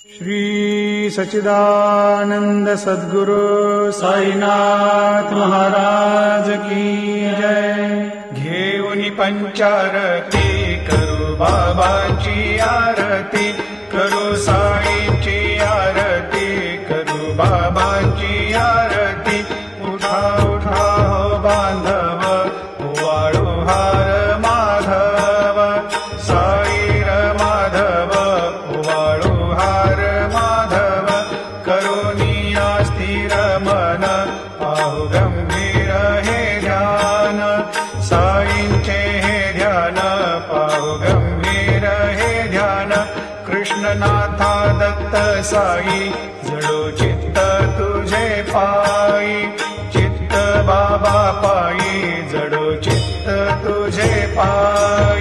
श्री सच्चिदानंद सद्गुरु साईनाथ महाराज की जय। घेऊनी पंचारती करू बाबाची आरती, करू साईंची आरती, करू बाबाची आरती। उठा उठा हो बांधव, वाळू हार माधव, साईर माधव, वाळू हार माधव। करुणिया स्थिर मन, पाहु गंभीर हे ध्यान, साईंचे हे ध्यान, पाहु गंभीर हे ध्यान। कृष्णनाथा दत्त साई, जडो चित्त तुझे पायी, चित्त बाबा पायी, जडो चित्त तुझे पायी।